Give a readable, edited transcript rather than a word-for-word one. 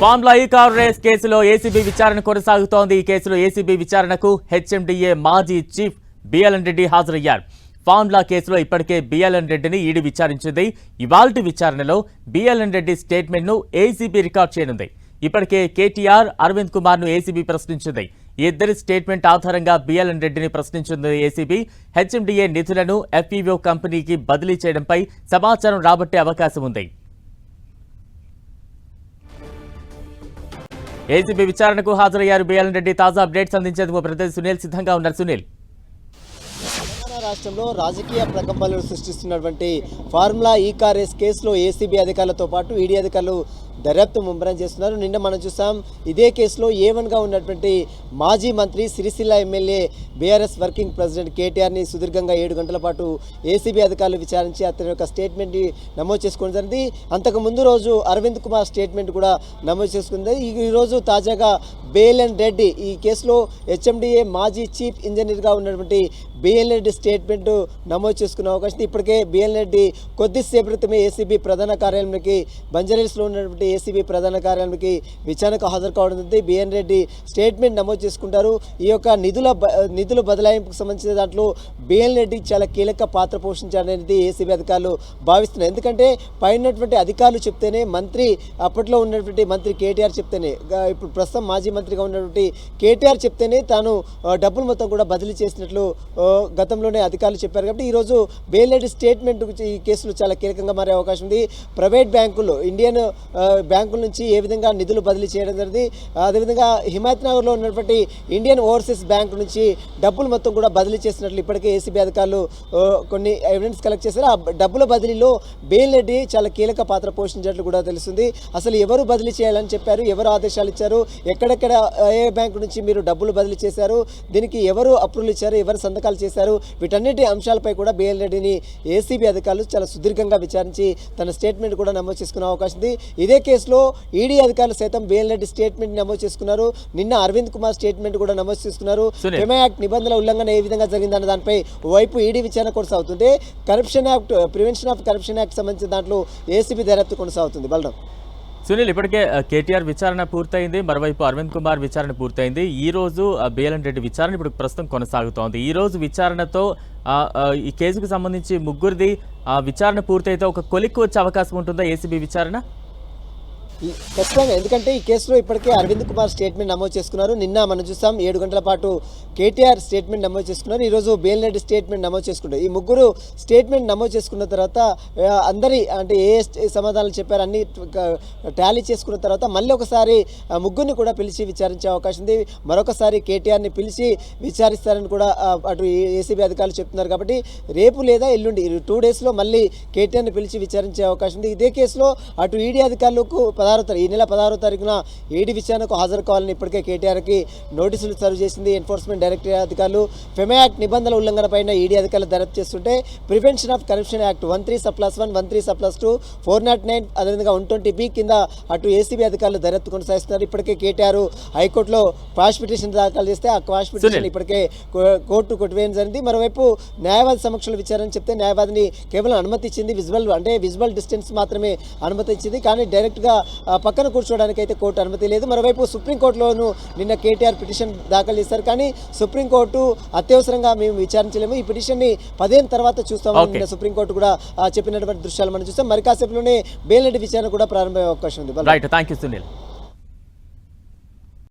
Formula ఈ car race కేసులో ACB విచారణ కొనసాగుతోంది. ఈ కేసులో ఏసీబీ విచారణకు హెచ్ఎండిఏ మాజీ చీఫ్ బిఎల్ఎన్ రెడ్డి హాజరయ్యారు. ఫార్ములా కేసులో ఇప్పటికే బిఎల్ఎన్ రెడ్డిని ఈడీ విచారించింది. ఇవాల్టి విచారణలో బిఎల్ఎన్ రెడ్డి స్టేట్మెంట్ ను ఏసీబీ రికార్డ్ చేయనుంది. ఇప్పటికే కేటీఆర్, అరవింద్ కుమార్ ను ఏసీబీ ప్రశ్నించింది. ఇద్దరి స్టేట్మెంట్ ఆధారంగా బిఎల్ఎన్ రెడ్డిని ప్రశ్నించింది ఏసీబీ. హెచ్ఎండిఏ నిధులను ఎఫ్ఈఓ కంపెనీకి బదిలీ చేయడంపై సమాచారం రాబట్టే అవకాశం ఉంది. ఏసీబీ విచారణకు హాజరయ్యారు బిఎల్ఎన్ రెడ్డి. తాజా అప్డేట్స్ అందించేందుకు ప్రతినిధి సునీల్ సిద్ధంగా ఉన్నారు. సునీల్, తెలంగాణ రాష్ట్రంలో రాజకీయ ప్రకంపనలు సృష్టిస్తున్నటువంటి ఫార్ములా ఈ కార్ రేస్ కేసులో ఏసీబీ అధికారులతో పాటు ఈడీ అధికారులు దర్యాప్తు ముమ్మరం చేస్తున్నారు. నిన్న మనం చూసాం ఇదే కేసులో A1గా ఉన్నటువంటి మాజీ మంత్రి Sirisilla MLA BRS working president కేటీఆర్ని సుదీర్ఘంగా 7 గంటల పాటు ఏసీబీ అధికారులు విచారించి అతని యొక్క స్టేట్మెంట్ని నమోదు చేసుకోవడం జరిగింది. అంతకు ముందు రోజు అరవింద్ కుమార్ స్టేట్మెంట్ కూడా నమోదు చేసుకుంది. ఈరోజు తాజాగా బిఎల్ఎన్ రెడ్డి ఈ కేసులో హెచ్ఎండిఏ మాజీ చీఫ్ ఇంజనీర్గా ఉన్నటువంటి బిఎల్ఎన్ రెడ్డి స్టేట్మెంట్ నమోదు చేసుకునే అవకాశం. ఇప్పటికే బిఎల్ఎన్ రెడ్డి కొద్దిసేపటి క్రితమే ఏసీబీ ప్రధాన కార్యాలయానికి బంజారాహిల్స్లో ఉన్నటువంటి ఏసీబీ ప్రధాన కార్యాలయానికి విచారణకు హాజరు కావడం జరిగింది. బిఎన్ రెడ్డి స్టేట్మెంట్ నమోదు చేసుకుంటారు. ఈ యొక్క నిధుల బదలాయింపుకు సంబంధించిన దాంట్లో బిఎన్ రెడ్డి చాలా కీలక పాత్ర పోషించాలనేది ఏసీబీ అధికారులు భావిస్తున్నారు. ఎందుకంటే పైనటువంటి అధికారులు చెప్తేనే, మంత్రి అప్పట్లో ఉన్నటువంటి మంత్రి కేటీఆర్ చెప్తేనే, ఇప్పుడు ప్రస్తుతం మాజీ మంత్రిగా ఉన్నటువంటి కేటీఆర్ చెప్తేనే తాను డబ్బులు మొత్తం కూడా బదిలీ చేసినట్లు గతంలోనే అధికారులు చెప్పారు. కాబట్టి ఈరోజు బిఎన్ రెడ్డి స్టేట్మెంట్ ఈ కేసులో చాలా కీలకంగా మారే అవకాశం ఉంది. ప్రైవేట్ బ్యాంకులు, ఇండియన్ బ్యాంకుల నుంచి ఏ విధంగా నిధులు బదిలీ చేయడం జరిగింది, అదేవిధంగా హిమాయత్ నగర్లో ఉన్నటువంటి ఇండియన్ ఓవర్సీస్ బ్యాంక్ నుంచి డబ్బులు మొత్తం కూడా బదిలీ చేసినట్లు ఇప్పటికే ఏసీబీ అధికారులు కొన్ని ఎవిడెన్స్ కలెక్ట్ చేశారు. ఆ డబ్బుల బదిలీలో బిఎన్ రెడ్డి చాలా కీలక పాత్ర పోషించినట్లు కూడా తెలుస్తుంది. అసలు ఎవరు బదిలీ చేయాలని చెప్పారు, ఎవరు ఆదేశాలు ఇచ్చారు, ఎక్కడెక్కడ ఏ బ్యాంకు నుంచి మీరు డబ్బులు బదిలీ చేశారు, దీనికి ఎవరు అప్రూవల్ ఇచ్చారు, ఎవరు సంతకాలు చేశారు, వీటన్నిటి అంశాలపై కూడా బిఎన్ రెడ్డిని ఏసీబీ అధికారులు చాలా సుదీర్ఘంగా విచారించి తన స్టేట్మెంట్ కూడా నమోదు చేసుకునే అవకాశం ఉంది. ఇదే కేసులో ఈడీ అధికారులు సైతం బిఎన్ రెడ్డి స్టేట్మెంట్ నమోదు చేసుకున్నారు. నిన్న అరవింద్ కుమార్ స్టేట్మెంట్ కూడా నమోదు చేసుకున్నారు. ఫెమా యాక్ట్ నిబంధనల ఉల్లంఘన ఏ విధంగా జరిగిందన్న దానిపై వైపు ఈడీ విచారణ కొనసాగుతుంది. Corruption act, prevention of corruption act సంబంధించిన దాంట్లో ఏసీబీ దర్యాప్తు కొనసాగుతుంది. బలరాం, సునీల్, ఇప్పటికే కేటీఆర్ విచారణ పూర్తయింది, మరోవైపు అరవింద్ కుమార్ విచారణ పూర్తయింది. ఈ రోజు బిఎల్ఎన్ రెడ్డి విచారణ ఇప్పుడు ప్రస్తుతం కొనసాగుతోంది. ఈ రోజు విచారణతో ఈ కేసుకు సంబంధించి ముగ్గురిది విచారణ పూర్తయితే ఒక కొలిక్కి వచ్చే అవకాశం ఉంటుందా ఏసీబీ విచారణ? ఖచ్చితంగా, ఎందుకంటే ఈ కేసులో ఇప్పటికే అరవింద్ కుమార్ స్టేట్మెంట్ నమోదు చేసుకున్నారు. నిన్న మనం చూసాం 7 గంటల పాటు కేటీఆర్ స్టేట్మెంట్ నమోదు చేసుకున్నారు. ఈరోజు బిఎన్ రెడ్డి స్టేట్మెంట్ నమోదు చేసుకుంటారు. ఈ ముగ్గురు స్టేట్మెంట్ నమోదు చేసుకున్న తర్వాత అందరి అంటే ఏ సమాధానాలు చెప్పారు అన్ని టాలీ చేసుకున్న తర్వాత మళ్ళీ ఒకసారి ముగ్గురిని కూడా పిలిచి విచారించే అవకాశం ఉంది. మరొకసారి కేటీఆర్ని పిలిచి విచారిస్తారని కూడా అటు ఏసీబీ అధికారులు చెప్తున్నారు. కాబట్టి రేపు లేదా ఎల్లుండి 2 డేస్లో మళ్ళీ కేటీఆర్ని పిలిచి విచారించే అవకాశం ఉంది. ఇదే కేసులో అటు ఈడీ అధికారులకు ఈ నెల 16వ తారీఖున ఈడీ విచారణకు హాజరు కావాలని ఇప్పటికే కేటీఆర్కి నోటీసులు సర్వ్ చేసింది ఎన్ఫోర్స్మెంట్ డైరెక్టరేట్ అధికారులు. ఫెమా యాక్ట్ నిబంధనల ఉల్లంఘనపైన ఈడీ అధికారులు దర్యాప్తు చేస్తుంటే ప్రివెన్షన్ ఆఫ్ కరప్షన్ యాక్ట్ 13/1, 13/2, 409 అదేవిధంగా 120B కింద అటు ఏసీబీ అధికారులు దర్యాప్తు కొనసాగిస్తున్నారు. ఇప్పటికే కేటీఆర్ హైకోర్టులో క్వాష్ పిటిషన్ దాఖలు చేస్తే ఆ క్వాష్ పిటిషన్ ఇప్పటికే కోర్టు కొట్టివేయడం జరిగింది. మరోవైపు న్యాయవాది సమక్షంలో విచారణ చెప్తే న్యాయవాదిని కేవలం అనుమతి ఇచ్చింది, విజువల్ డిస్టెన్స్ మాత్రమే అనుమతి ఇచ్చింది, కానీ డైరెక్ట్గా పక్కన కూర్చోవడానికి అయితే కోర్టు అనుమతి లేదు. మరోవైపు సుప్రీంకోర్టులోనూ నిన్న కేటీఆర్ పిటిషన్ దాఖలు చేశారు. కానీ సుప్రీంకోర్టు అత్యవసరంగా మేము విచారించలేము, ఈ పిటిషన్ని 10 తర్వాత చూస్తామని నిన్న సుప్రీంకోర్టు కూడా చెప్పినటువంటి దృశ్యాలు మనం చూస్తాం. మరి కాసేపులోనే బిఎన్ రెడ్డి విచారణ కూడా ప్రారంభమయ్యే అవకాశం ఉంది. Right, thank you Sunil.